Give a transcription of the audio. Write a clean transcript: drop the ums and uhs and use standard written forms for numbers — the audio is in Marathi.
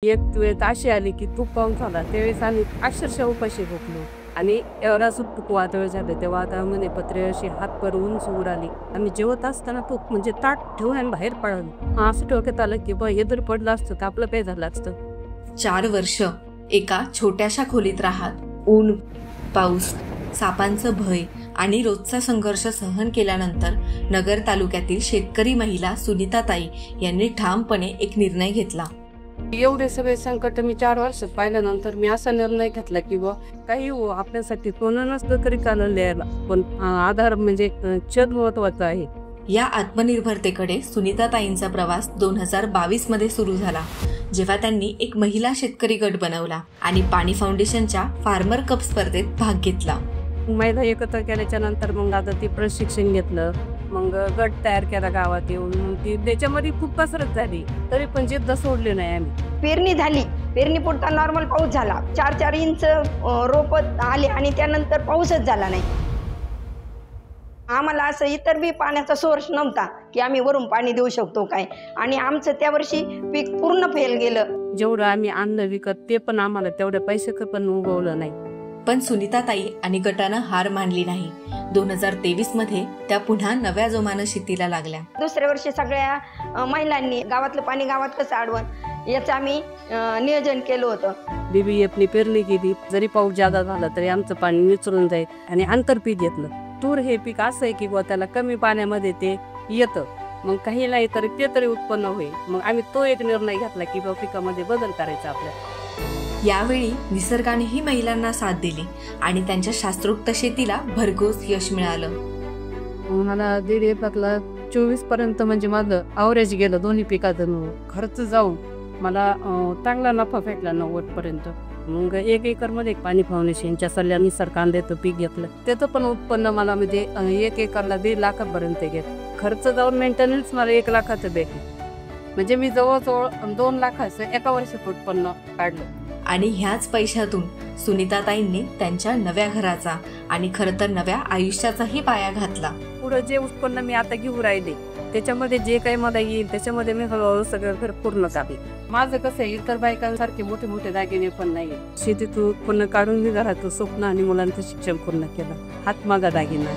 एक वेळ अशी आली की तूप पाऊस झाला, त्यावेळेस आम्ही अक्षरशः उपाशी झोपलो आणि एवढा सुटपूक वादळ झालं. त्या वादळामध्ये पत्रे अशी हात पर उंच वर आली. आम्ही जेवत असताना तो म्हणजे ताट ठेवून आम्ही बाहेर पडलो. असं डोक्यात आलं की बा हे जर पडलं असतं तर आपलं काय झालं असतं. 4 वर्ष एका छोट्याशा खोलीत राहत ऊन, पाऊस, सापांचं भय आणि रोजचा संघर्ष सहन केल्यानंतर नगर तालुक्यातील शेतकरी महिला सुनीताताई यांनी ठामपणे एक निर्णय घेतला. एवढे सगळे संकट मी 4 वर्षात पाहिल्यानंतर मी असा निर्णय घेतला की बा काही हो आपल्यासाठी कोण नसलं तरी चालेल द्यायला, पण आधार म्हणजे छत महत्वाचा आहे. या आत्मनिर्भरतेकडे सुनीताताईंचा प्रवास 2022 मध्ये सुरू झाला, जेव्हा त्यांनी एक महिला शेतकरी गट बनवला आणि पाणी फाउंडेशनच्या फार्मर कप स्पर्धेत भाग घेतला. महिला एकत्र केल्याच्या नंतर मग आता ते प्रशिक्षण घेतलं, मग गट तयार केला गावात येऊन. मग ती त्याच्यामध्ये खूप कसरत झाली, तरी पण जिद्द सोडली नाही आम्ही. पेरणी झाली, पेरणी पुरता नॉर्मल पाऊस झाला, 4-4 इंच रोप आले आणि त्यानंतर पाऊसच झाला नाही. आम्हाला असं इतर बी पाण्याचा सोर्स नव्हता की आम्ही वरून पाणी देऊ शकतो काय, आणि आमचं त्या वर्षी पीक पूर्ण फेल गेलं. जेवढं आम्ही आणलं विकत ते पण आम्हाला तेवढे पैसे पण उगवलं नाही. पण सुनीताताई आणि गटानं हार मानली नाही. 2023 मध्ये त्या पुन्हा नव्या जोमानं शेतीला लागल्या. दुसऱ्या वर्षी सगळ्या महिलांनी गावातलं पाणी गावात कसं अडवण याचं आम्ही नियोजन केलं होतं. BBF पेरणी केली, जरी पाऊस जादा झाला तरी आमचं पाणी निचरून जाईल आणि आंतरपीक घेतलं. तूर हे पीक असं आहे की त्याला कमी पाण्यामध्ये ते येतं, मग काही नाही तरी ते तरी उत्पन्न होईल. मग आम्ही तो एक निर्णय घेतला की पिकामध्ये बदल करायचा आपल्या. यावेळी निसर्गानेही महिलांना साथ दिली आणि त्यांच्या शास्त्रोक्त शेतीला भरघोस यश मिळालं. मला 1.5 एकरला 24 पर्यंत म्हणजे माझं अवरेज गेलं दोन्ही पिकाचं. खर्च जाऊन मला चांगला नफा भेटला 90 पर्यंत. मग 1 एकरमध्ये पाणी फाउंडेशनच्या सल्ल्यानुसार कांद्याचं पीक घेतलं, त्याचं पण उत्पन्न मला म्हणजे 1 एकरला 1.5 लाखापर्यंत घेतलं. खर्च जाऊन मेंटेनन्स मला 1 लाखाचं भेटलं, म्हणजे मी जवळजवळ 2 लाखाचं एका वर्षात उत्पन्न काढलं. आणि ह्याच पैशातून सुनीताताईंनी त्यांच्या नव्या घराचा आणि खरं तर नव्या आयुष्याचाही पाया घातला. पुढे जे उत्पन्न मी आता घेऊन राहिले त्याच्यामध्ये जे काही मला येईल त्याच्यामध्ये मी हळूहळू सगळं घर पूर्ण काढले. माझं कसं आहे, इतर बायकांसारखे मोठे मोठे दागिने पण नाही. शेतीतून उत्पन्न काढून मी घराचं स्वप्न आणि मुलांचं शिक्षण पूर्ण केलं. हातमागा दागिना.